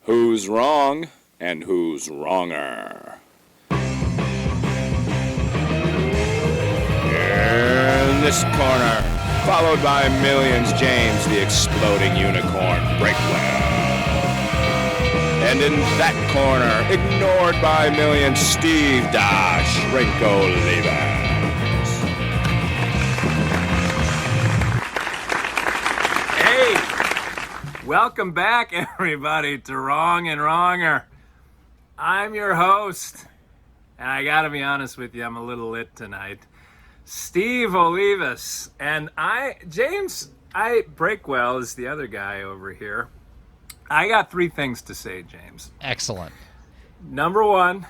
Who's wrong and who's wronger? In this corner, followed by millions, James the Exploding Unicorn Breakwell. And in that corner, ignored by millions, Steve Dash Rinko Levers. Welcome back, everybody, to Wrong and Wronger. I'm your host, and I gotta be honest with you, I'm a little lit tonight. Steve Olivas, and James Breakwell is the other guy over here. I got three things to say, James. Excellent. Number one,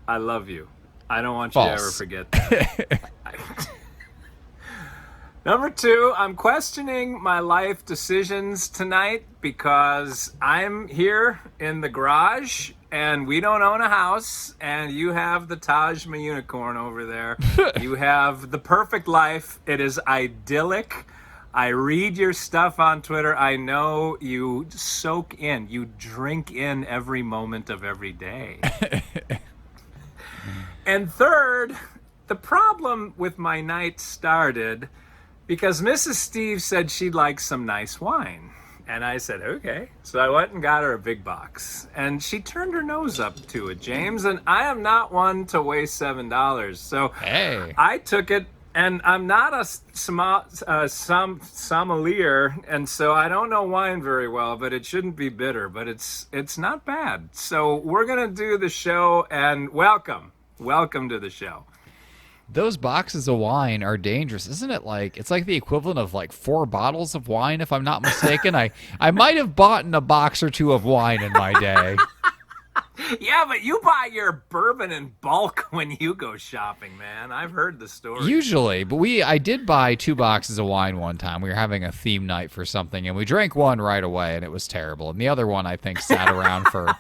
I love you. I don't want you to ever forget that. Number two, I'm questioning my life decisions tonight because I'm here in the garage and we don't own a house and you have the Taj Mahal unicorn over there. You have the perfect life. It is idyllic. I read your stuff on Twitter. I know you soak in, you drink in every moment of every day. And third, the problem with my night started because Mrs. Steve said she'd like some nice wine. And I said, okay. So I went and got her a big box. And she turned her nose up to it, James. And I am not one to waste $7. So Hey. I took it. And I'm not a sommelier, and so I don't know wine very well, but it shouldn't be bitter. But it's not bad. So we're going to do the show, and welcome to the show. Those boxes of wine are dangerous, isn't it? It's like the equivalent of 4 bottles of wine, if I'm not mistaken. I might have bought a box or two of wine in my day. Yeah, but you buy your bourbon in bulk when you go shopping, man. I've heard the story. Usually, but I did buy 2 boxes of wine one time. We were having a theme night for something, and we drank one right away, and it was terrible. And the other one, I think, sat around for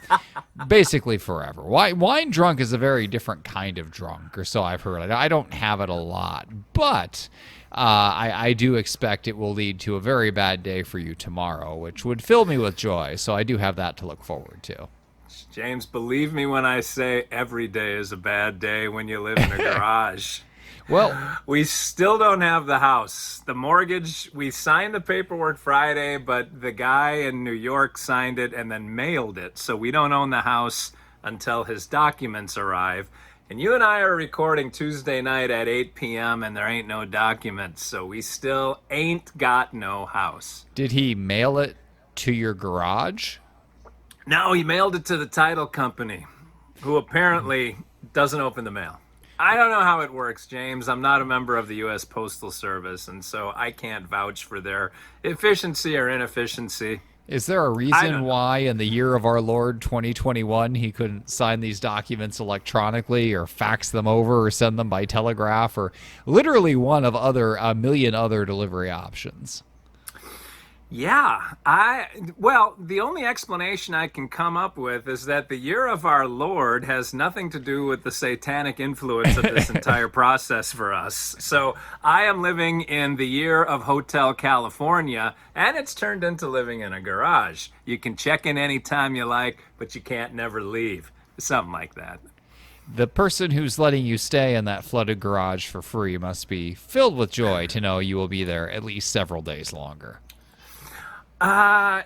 basically forever. Wine drunk is a very different kind of drunk, or so I've heard. I don't have it a lot, but I do expect it will lead to a very bad day for you tomorrow, which would fill me with joy. So I do have that to look forward to. James, believe me when I say every day is a bad day when you live in a garage. Well, we still don't have the house. The mortgage, we signed the paperwork Friday, but the guy in New York signed it and then mailed it. So we don't own the house until his documents arrive. And you and I are recording Tuesday night at 8 p.m. and there ain't no documents. So we still ain't got no house. Did he mail it to your garage? No, he mailed it to the title company, who apparently doesn't open the mail. I don't know how it works, James. I'm not a member of the U.S. Postal Service, and so I can't vouch for their efficiency or inefficiency. Is there a reason why in the year of our Lord 2021 he couldn't sign these documents electronically or fax them over or send them by telegraph or literally one of a million other delivery options? Yeah, the only explanation I can come up with is that the year of our Lord has nothing to do with the satanic influence of this entire process for us. So I am living in the year of Hotel California, and it's turned into living in a garage. You can check in anytime you like, but you can't never leave. Something like that. The person who's letting you stay in that flooded garage for free must be filled with joy to know you will be there at least several days longer.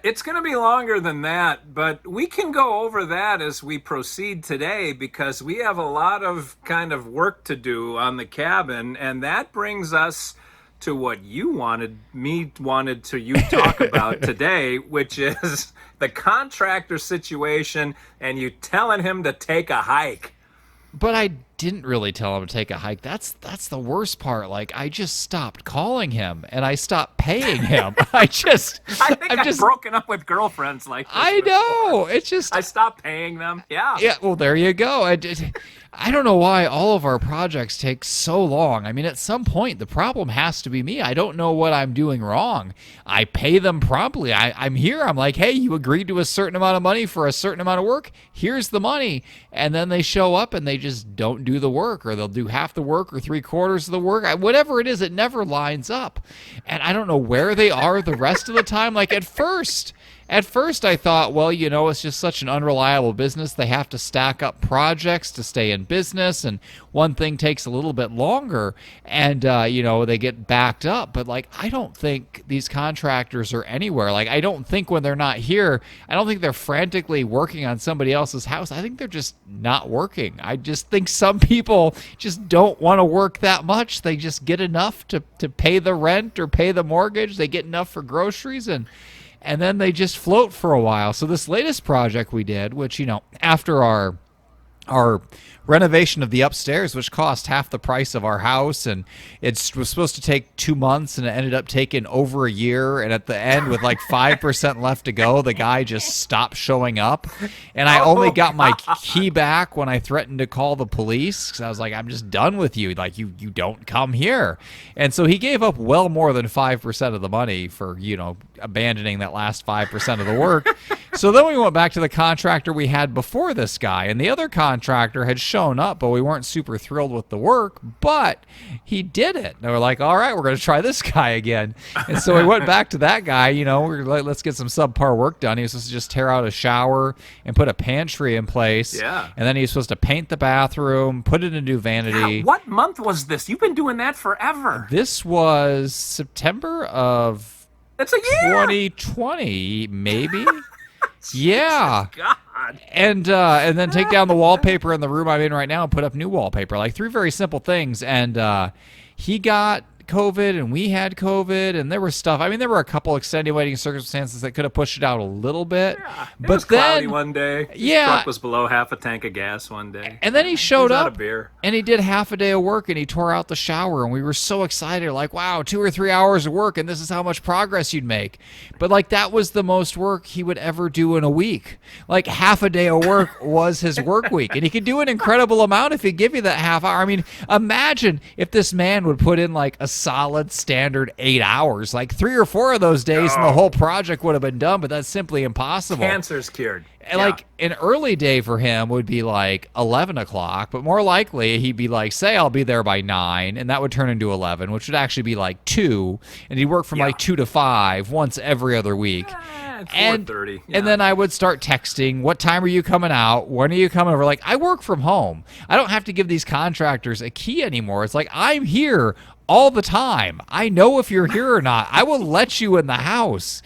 It's going to be longer than that, but we can go over that as we proceed today because we have a lot of kind of work to do on the cabin, and that brings us to what you wanted to talk about today, which is the contractor situation and you telling him to take a hike. But I didn't really tell him to take a hike. That's the worst part. I just stopped calling him and I stopped paying him. I think I've broken up with girlfriends like this. I know. It's just I stopped paying them. Yeah. Yeah. Well, there you go. I don't know why all of our projects take so long. I mean, at some point, the problem has to be me. I don't know what I'm doing wrong. I pay them promptly. I'm here. I'm like, hey, you agreed to a certain amount of money for a certain amount of work. Here's the money. And then they show up and they just don't do the work, or they'll do half the work or 3/4 of the work. Whatever it is, it never lines up. And I don't know where they are the rest of the time. At first, at first I thought, well, it's just such an unreliable business. They have to stack up projects to stay in business, and one thing takes a little bit longer, and they get backed up. But like, I don't think these contractors are anywhere. Like, I don't think when they're not here, I don't think they're frantically working on somebody else's house. I think they're just not working. I just think some people just don't want to work that much. They just get enough to pay the rent or pay the mortgage. They get enough for groceries, and then they just float for a while. So this latest project we did, which, after our renovation of the upstairs, which cost half the price of our house, and it was supposed to take 2 months, and it ended up taking over a year. And at the end, with like 5% left to go, the guy just stopped showing up, and I only got my key back when I threatened to call the police, because I was like, I'm just done with you. Like, you don't come here. And so he gave up well more than 5% of the money for abandoning that last 5% of the work. So then we went back to the contractor we had before this guy, and the other contractor had shown up, but we weren't super thrilled with the work, but he did it. And we're like, all right, we're going to try this guy again. And so we went back to that guy. We're like, let's get some subpar work done. He was supposed to just tear out a shower and put a pantry in place. Yeah. And then he was supposed to paint the bathroom, put in a new vanity. Yeah, what month was this? You've been doing that forever. This was September of That's a year. 2020, maybe. Yeah. God. And then take down the wallpaper in the room I'm in right now and put up new wallpaper. Like, 3 very simple things. And he got COVID, and we had COVID, and there was stuff. I mean, there were a couple extenuating circumstances that could have pushed it out a little bit. Yeah, but was cloudy one day. His yeah, truck was below half a tank of gas one day. and then he showed out up, of beer. and he did half a day of work, and he tore out the shower, and we were so excited, like, wow, 2 or 3 hours of work, and this is how much progress you'd make. But like, that was the most work he would ever do in a week. Like, half a day of work was his work week, and he could do an incredible amount if he'd give you that half hour. I mean, imagine if this man would put in like a solid standard 8 hours, like 3 or 4 of those days, and the whole project would have been done. But that's simply impossible. Cancer's cured. And like, an early day for him would be like 11 o'clock, but more likely he'd be like, say I'll be there by 9, and that would turn into 11, which would actually be like 2, and he'd work from like 2 to 5 once every other week. It's And 4:30. and then I would start texting, what time are you coming out? When are you coming over? Like, I work from home. I don't have to give these contractors a key anymore. It's like, I'm here all the time. I know if you're here or not. I will let you in the house.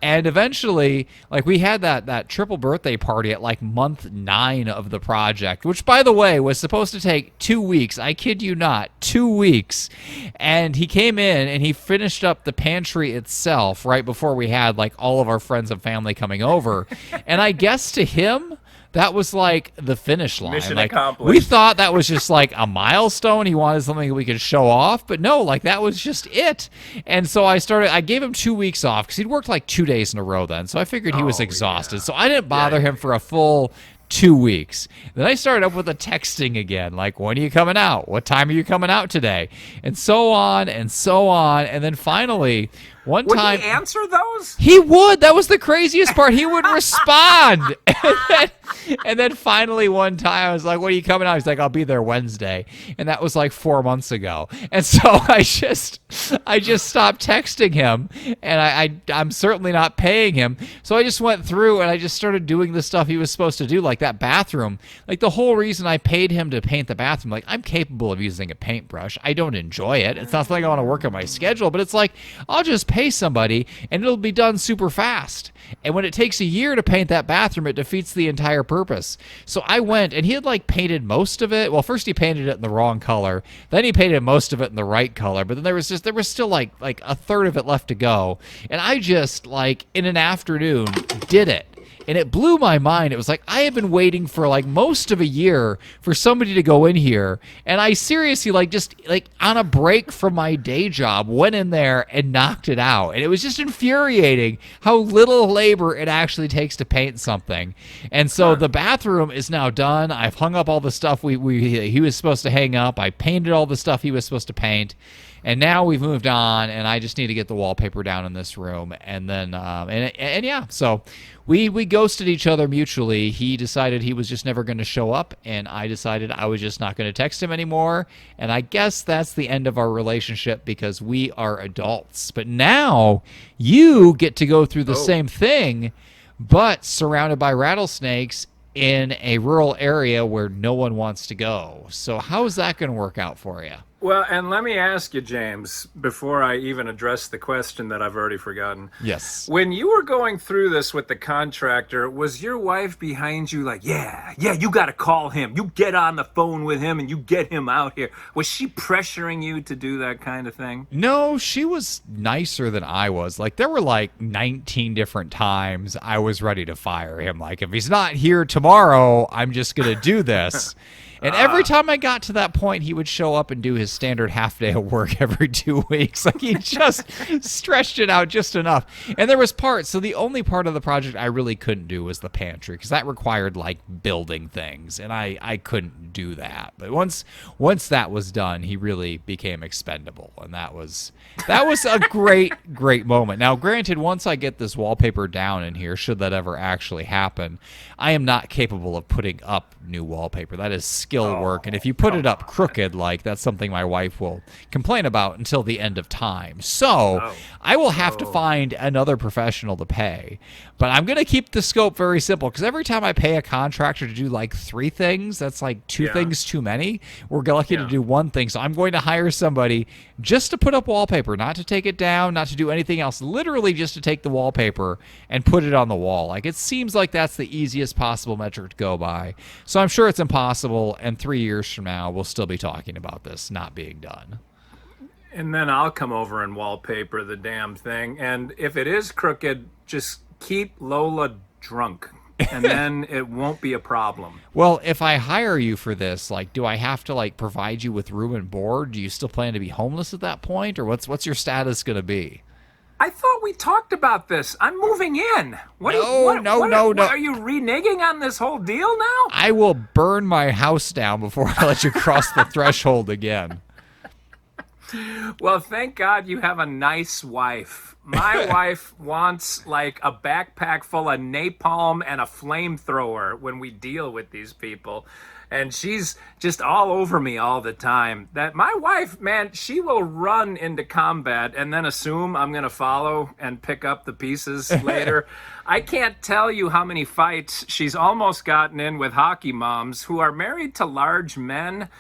And eventually, like, we had that triple birthday party at like month 9 of the project, which, by the way, was supposed to take 2 weeks. I kid you not, 2 weeks. And he came in and he finished up the pantry itself right before we had like all of our friends and family coming over. And I guess to him, that was like the finish line. Mission like, accomplished. we thought that was just like a milestone. He wanted something we could show off, but no, like, that was just it. And so I gave him 2 weeks off because he'd worked like 2 days in a row then. So I figured he was exhausted. Yeah. So I didn't bother him for a full 2 weeks. Then I started up with the texting again, like, when are you coming out? What time are you coming out today? And so on and so on. And then finally, one Would time, he answer those? he would. That was the craziest part. He would respond. And then finally one time I was like, when are you coming out? He's like, I'll be there Wednesday. And that was like 4 months ago. And so I just stopped texting him, and I'm certainly not paying him. So I just went through and I just started doing the stuff he was supposed to do, like that bathroom. Like, the whole reason I paid him to paint the bathroom, like, I'm capable of using a paintbrush. I don't enjoy it. It's not something I want to work on my schedule, but it's like, I'll just pay somebody and it'll be done super fast. And when it takes a year to paint that bathroom, it defeats the entire purpose. So I went, and he had like painted most of it. Well, first he painted it in the wrong color. Then he painted most of it in the right color. But then there was still like a third of it left to go. And I just, like, in an afternoon, did it. And it blew my mind. It was like, I have been waiting for like most of a year for somebody to go in here. And I seriously, like, just like on a break from my day job, went in there and knocked it out. And it was just infuriating how little labor it actually takes to paint something. And so the bathroom is now done. I've hung up all the stuff he was supposed to hang up. I painted all the stuff he was supposed to paint. And now we've moved on, and I just need to get the wallpaper down in this room. And then, and yeah, so we ghosted each other mutually. He decided he was just never going to show up, and I decided I was just not going to text him anymore. And I guess that's the end of our relationship because we are adults. But now you get to go through the same thing, but surrounded by rattlesnakes in a rural area where no one wants to go. So how is that going to work out for you? Well, and let me ask you, James, before I even address the question that I've already forgotten. Yes. When you were going through this with the contractor, was your wife behind you like, yeah, you got to call him. You get on the phone with him and you get him out here. Was she pressuring you to do that kind of thing? No, she was nicer than I was. Like, there were like 19 different times I was ready to fire him. Like, if he's not here tomorrow, I'm just going to do this. And every time I got to that point, he would show up and do his standard half day of work every 2 weeks. Like, he just stretched it out just enough. And there was parts. So the only part of the project I really couldn't do was the pantry, because that required like building things, and I couldn't do that. But once that was done, he really became expendable, and that was a great moment. Now, granted, once I get this wallpaper down in here, should that ever actually happen, I am not capable of putting up new wallpaper. That is skill work, and if you put it up crooked, like, that's something my wife will complain about until the end of time. So I will have to find another professional to pay, but I'm going to keep the scope very simple, because every time I pay a contractor to do like 3 things, that's like 2 things too many. We're lucky to do 1 thing, so I'm going to hire somebody just to put up wallpaper, not to take it down, not to do anything else, literally just to take the wallpaper and put it on the wall. Like, it seems like that's the easiest possible metric to go by. So I'm sure it's impossible, and 3 years from now, we'll still be talking about this not being done. And then I'll come over and wallpaper the damn thing. And if it is crooked, just keep Lola drunk, and then it won't be a problem. Well, if I hire you for this, like, do I have to like provide you with room and board? Do you still plan to be homeless at that point, or what's your status going to be? I thought we talked about this. I'm moving in. No. Are you reneging on this whole deal now? I will burn my house down before I let you cross the threshold again. Well, thank God you have a nice wife. My wife wants like a backpack full of napalm and a flamethrower when we deal with these people. And she's just all over me all the time. That my wife, man, she will run into combat and then assume I'm going to follow and pick up the pieces later. I can't tell you how many fights she's almost gotten in with hockey moms who are married to large men.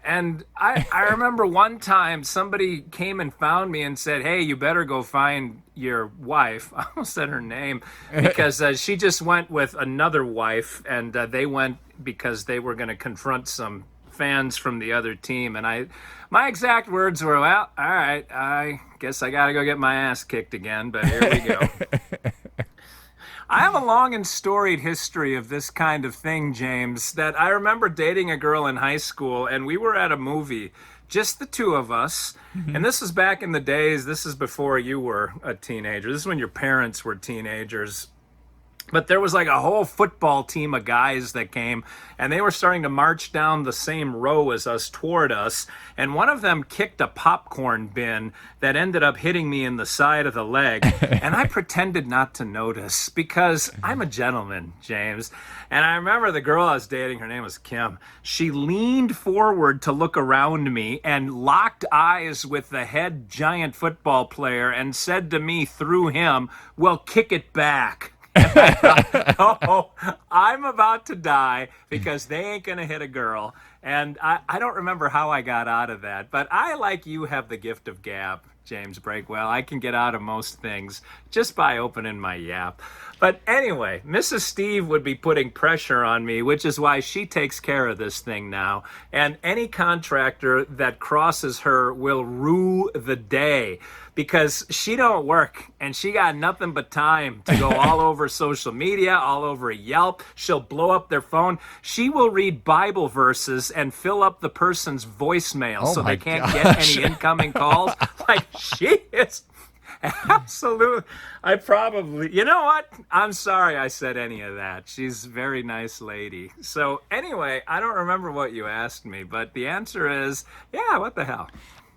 And I remember one time somebody came and found me and said, hey, you better go find your wife. I almost said her name because she just went with another wife, and they went because they were going to confront some fans from the other team. And my exact words were, well, all right, I guess I got to go get my ass kicked again, but here we go. I have a long and storied history of this kind of thing, James, that I remember dating a girl in high school, and we were at a movie, just the 2 of us. Mm-hmm. And this is back in the days, this is before you were a teenager. This is when your parents were teenagers. But there was like a whole football team of guys that came, and they were starting to march down the same row as us toward us. And one of them kicked a popcorn bin that ended up hitting me in the side of the leg. And I pretended not to notice because I'm a gentleman, James. And I remember the girl I was dating, her name was Kim. She leaned forward to look around me and locked eyes with the head giant football player and said to me through him, well, kick it back. Oh, I'm about to die because they ain't going to hit a girl. And I don't remember how I got out of that. But I, like you, have the gift of gab, James Breakwell. I can get out of most things just by opening my yap. But anyway, Mrs. Steve would be putting pressure on me, which is why she takes care of this thing now. And any contractor that crosses her will rue the day, because she don't work and she got nothing but time to go all over social media, all over Yelp. She'll blow up their phone. She will read Bible verses and fill up the person's voicemail so they can't get any incoming calls. Like, she is absolutely. You know what? I'm sorry I said any of that. She's a very nice lady. So anyway, I don't remember what you asked me, but the answer is, yeah, what the hell?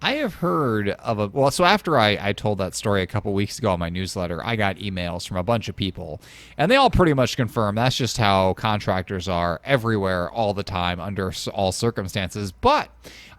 I have heard of so after I told that story a couple weeks ago on my newsletter, I got emails from a bunch of people, and they all pretty much confirm that's just how contractors are everywhere, all the time, under all circumstances. But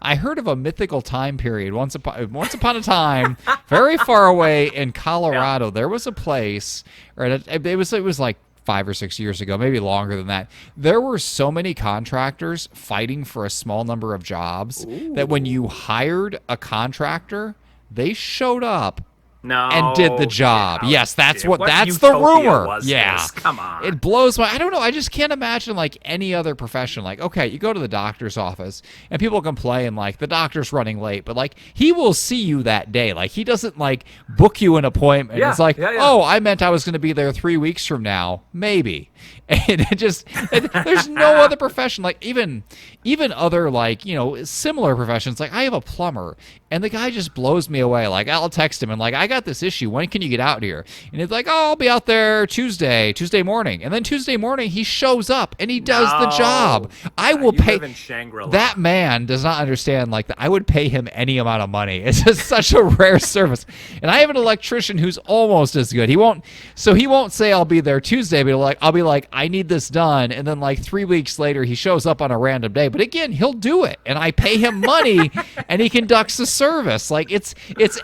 I heard of a mythical time period once upon a time, very far away in Colorado. There was a place, or it was like 5 or 6 years ago, maybe longer than that. There were so many contractors fighting for a small number of jobs that when you hired a contractor, they showed up and did the job. Yes, that's that's the rumor. Yeah. Come on. It blows my, I don't know, I just can't imagine like any other profession. Like, okay, you go to the doctor's office and people complain like the doctor's running late, but like he will see you that day. Like he doesn't like book you an appointment. It's like, oh, I meant I was going to be there 3 weeks from now. Maybe. And there's no other profession, like even other like, similar professions. Like I have a plumber and the guy just blows me away. Like I'll text him and like, I got this issue. When can you get out here? And he's like, oh, I'll be out there Tuesday morning. And then Tuesday morning he shows up and he does the job. I will pay. Live in Shangri-La. That man does not understand like that. I would pay him any amount of money. It's just such a rare service. And I have an electrician who's almost as good. He won't say I'll be there Tuesday, but I'll be like, I need this done. And then like 3 weeks later, he shows up on a random day. But again, he'll do it. And I pay him money and he conducts the service. Like it's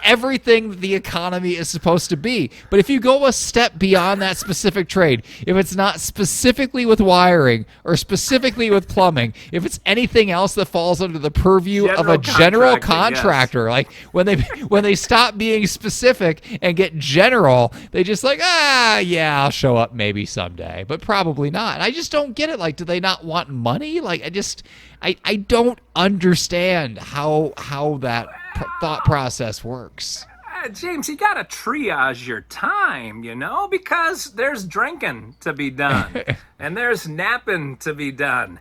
everything the economy is supposed to be. But if you go a step beyond that specific trade, if it's not specifically with wiring or specifically with plumbing, if it's anything else that falls under the purview of a general contractor, yes. Like when they stop being specific and get general, they just like, yeah, I'll show up maybe someday, but probably not. And I just don't get it. Like, do they not want money? Like, I don't understand how that thought process works. James, you got to triage your time, because there's drinking to be done and there's napping to be done.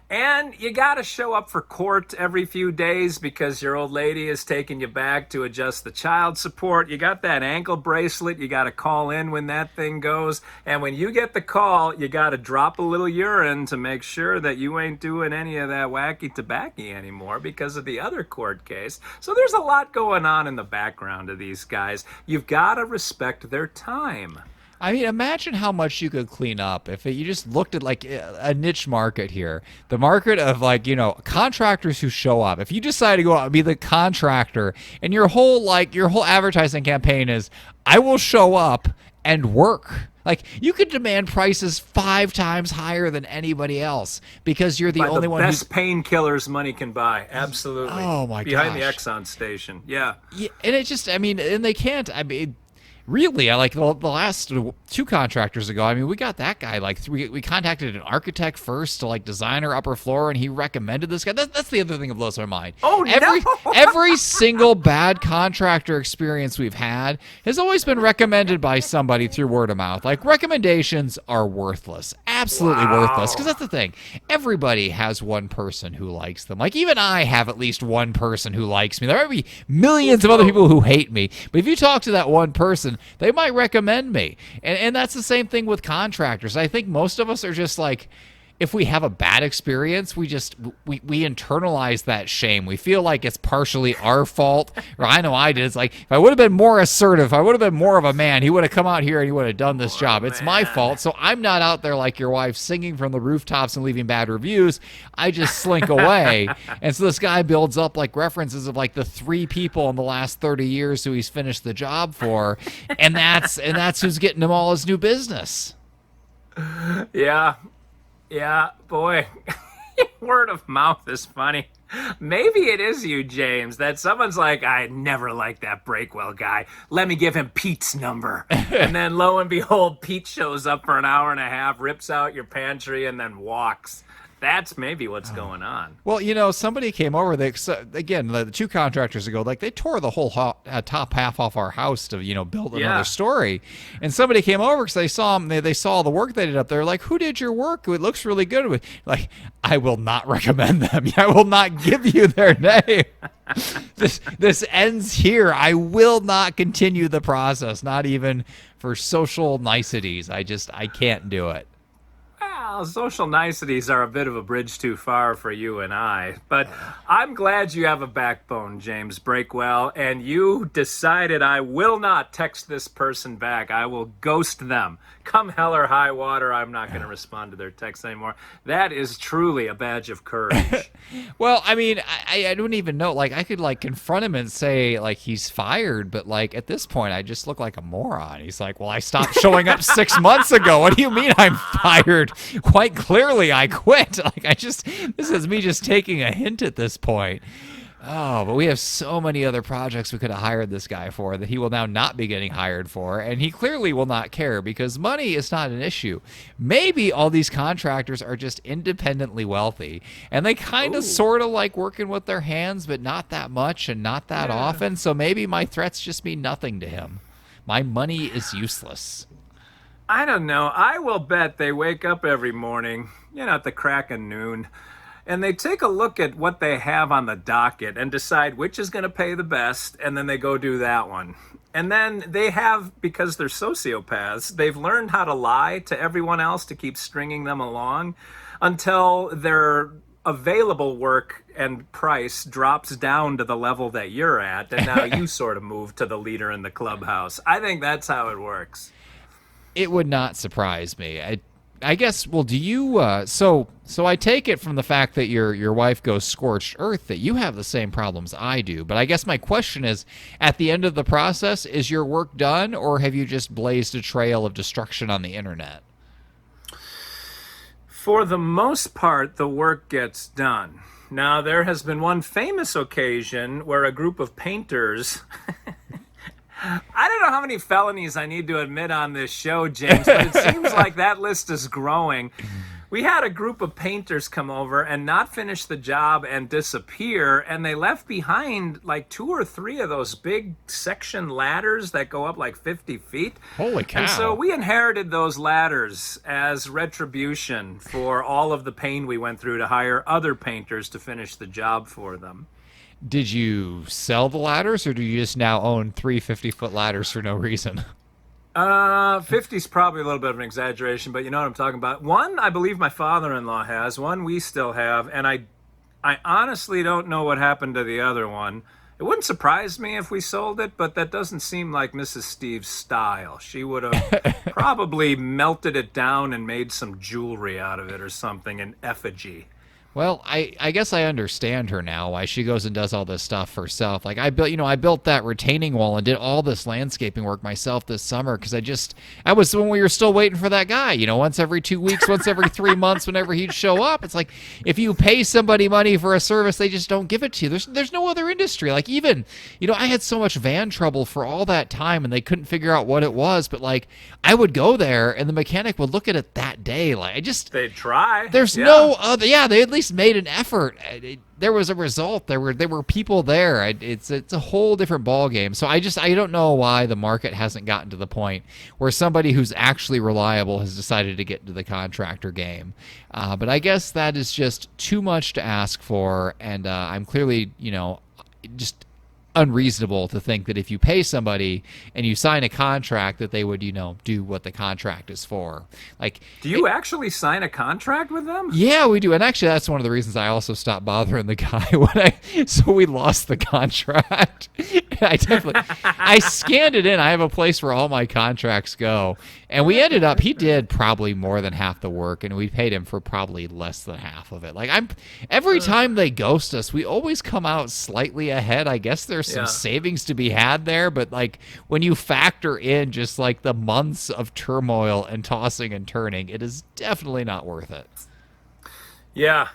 And you got to show up for court every few days because your old lady is taking you back to adjust the child support. You got that ankle bracelet. You got to call in when that thing goes. And when you get the call, you got to drop a little urine to make sure that you ain't doing any of that wacky tobacco anymore because of the other court case. So there's a lot going on in the background of these guys. You've got to respect their time. I mean, imagine how much you could clean up if you just looked at like a niche market here. The market of like, contractors who show up. If you decide to go out and be the contractor and your whole advertising campaign is, I will show up and work. Like you could demand prices 5 times higher than anybody else because you're the only one who's best painkillers money can buy. Absolutely. Oh my gosh. Behind the Exxon station. Yeah. And it just, and they can't, really, I like the last 2 contractors ago. We got that guy. Like we contacted an architect first to like design our upper floor, and he recommended this guy. That's the other thing that blows my mind. Oh, every single bad contractor experience we've had has always been recommended by somebody through word of mouth. Like recommendations are worthless, absolutely worthless. Because that's the thing. Everybody has one person who likes them. Like even I have at least one person who likes me. There might be millions of other people who hate me, but if you talk to that one person, they might recommend me. And that's the same thing with contractors. I think most of us are just like, if we have a bad experience, we internalize that shame. We feel like it's partially our fault. Or I know I did. It's like, if I would have been more assertive, if I would have been more of a man, he would have come out here and he would have done this job. It's my fault. So I'm not out there like your wife singing from the rooftops and leaving bad reviews. I just slink away. And so this guy builds up like references of like the 3 people in the last 30 years who he's finished the job for. And that's who's getting him all his new business. Yeah, boy, word of mouth is funny. Maybe it is you, James, that someone's like, I never liked that Breakwell guy. Let me give him Pete's number. And then lo and behold, Pete shows up for an hour and a half, rips out your pantry, and then walks. That's maybe what's going on. Well, somebody came over. Again, the 2 contractors ago, like they tore the whole top half off our house to, build another story. And somebody came over because they saw them. They saw the work they did up there. Like, who did your work? It looks really good. Like, I will not recommend them. I will not give you their name. This ends here. I will not continue the process. Not even for social niceties. I can't do it. Well, social niceties are a bit of a bridge too far for you and I, but I'm glad you have a backbone, James Breakwell, and you decided I will not text this person back. I will ghost them. Come hell or high water, I'm not going to respond to their texts anymore. That is truly a badge of courage. Well, I mean, I don't even know. Like, I could, like, confront him and say, like, he's fired, but, like, at this point, I just look like a moron. He's like, well, I stopped showing up 6 months ago. What do you mean I'm fired? Quite clearly, I quit. Like, this is me just taking a hint at this point. Oh, but we have so many other projects we could have hired this guy for that he will now not be getting hired for, and he clearly will not care because money is not an issue. Maybe all these contractors are just independently wealthy, and they kind of sort of like working with their hands, but not that much and not that often, so maybe my threats just mean nothing to him. My money is useless. I don't know. I will bet they wake up every morning, at the crack of noon, and they take a look at what they have on the docket and decide which is going to pay the best, and then they go do that one. And then they have, because they're sociopaths, they've learned how to lie to everyone else to keep stringing them along until their available work and price drops down to the level that you're at, and now you sort of move to the leader in the clubhouse. I think that's how it works. It would not surprise me. I guess. Well, do you? So I take it from the fact that your wife goes scorched earth that you have the same problems I do. But I guess my question is, at the end of the process, is your work done, or have you just blazed a trail of destruction on the internet? For the most part, the work gets done. Now, there has been one famous occasion where a group of painters. I don't know how many felonies I need to admit on this show, James, but it seems like that list is growing. We had a group of painters come over and not finish the job and disappear, and they left behind like 2 or 3 of those big section ladders that go up like 50 feet. Holy cow. And so we inherited those ladders as retribution for all of the pain we went through to hire other painters to finish the job for them. Did you sell the ladders, or do you just now own 3 50-foot ladders for no reason? 50's probably a little bit of an exaggeration, but you know what I'm talking about. One, I believe my father-in-law has. One we still have, and I honestly don't know what happened to the other one. It wouldn't surprise me if we sold it, but that doesn't seem like Mrs. Steve's style. She would have probably melted it down and made some jewelry out of it or something, an effigy. Well, I guess I understand her now, why she goes and does all this stuff herself. Like I built that retaining wall and did all this landscaping work myself this summer because I was when we were still waiting for that guy, once every 2 weeks, once every 3 months, whenever he'd show up. It's like if you pay somebody money for a service, they just don't give it to you. There's no other industry. Like even, I had so much van trouble for all that time and they couldn't figure out what it was, but like I would go there and the mechanic would look at it that day. Like they'd try. There's no other. Yeah, they at least made an effort. There was a result. There were people there. It's a whole different ball game. So I don't know why the market hasn't gotten to the point where somebody who's actually reliable has decided to get into the contractor game. But I guess that is just too much to ask for, and I'm clearly just unreasonable to think that if you pay somebody and you sign a contract that they would do what the contract is for. Like, do you actually sign a contract with them? Yeah, we do. And actually that's one of the reasons I also stopped bothering the guy so we lost the contract. I scanned it in. I have a place where all my contracts go, and we ended up, he did probably more than half the work and we paid him for probably less than half of it. Like every time they ghost us, we always come out slightly ahead. I guess there's some savings to be had there, but like when you factor in just like the months of turmoil and tossing and turning, it is definitely not worth it. Yeah,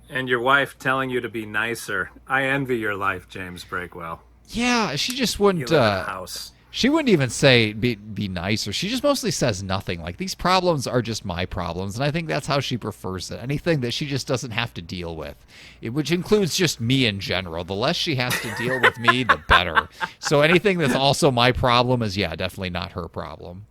and your wife telling you to be nicer. I envy your life, James Breakwell. Yeah, she just wouldn't. You live in a house. She wouldn't even say be nicer. She just mostly says nothing. Like, these problems are just my problems, and I think that's how she prefers it. Anything that she just doesn't have to deal with, which includes just me in general. The less she has to deal with me, the better. So anything that's also my problem is, definitely not her problem.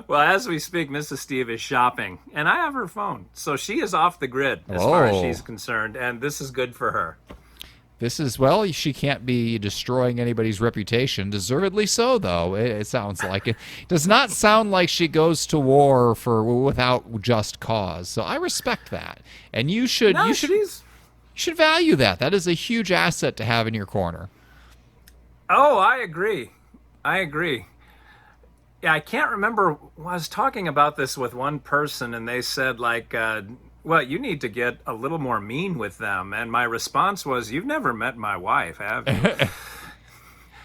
Well, as we speak, Mrs. Steve is shopping, and I have her phone. So she is off the grid as far as she's concerned, and this is good for her. This is, well, she can't be destroying anybody's reputation. Deservedly so, though. It sounds like it. Does not sound like she goes to war without just cause. So I respect that. And you should value that. That is a huge asset to have in your corner. Oh, I agree. Yeah, I can't remember. I was talking about this with one person, and they said, like, well, you need to get a little more mean with them. And my response was, you've never met my wife, have you?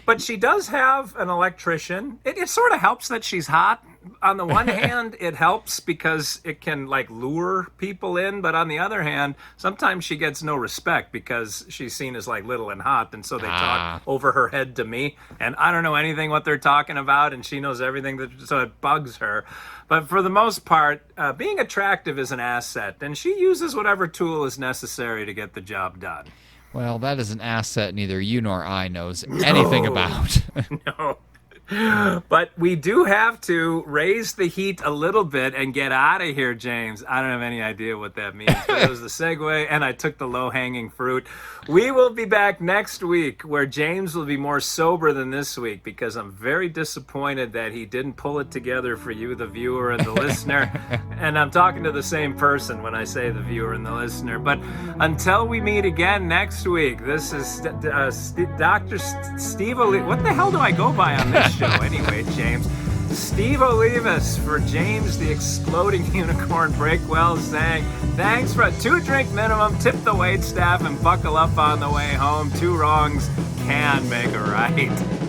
But she does have an electrician. It sort of helps that she's hot. On the one hand, it helps because it can like lure people in. But on the other hand, sometimes she gets no respect because she's seen as like little and hot. And so they talk over her head to me. And I don't know anything what they're talking about. And she knows everything. So it bugs her. But for the most part, being attractive is an asset. And she uses whatever tool is necessary to get the job done. Well, that is an asset neither you nor I knows anything about. No. But we do have to raise the heat a little bit and get out of here, James. I don't have any idea what that means. But it was the segue, and I took the low-hanging fruit. We will be back next week, where James will be more sober than this week, because I'm very disappointed that he didn't pull it together for you, the viewer and the listener. And I'm talking to the same person when I say the viewer and the listener. But until we meet again next week, this is Dr. Steve O'Leary. What the hell do I go by on this show anyway, James? Steve Olivas for James the Exploding Unicorn Breakwell saying, thanks for a 2-drink minimum, tip the wait staff, and buckle up on the way home. 2 wrongs can make a right.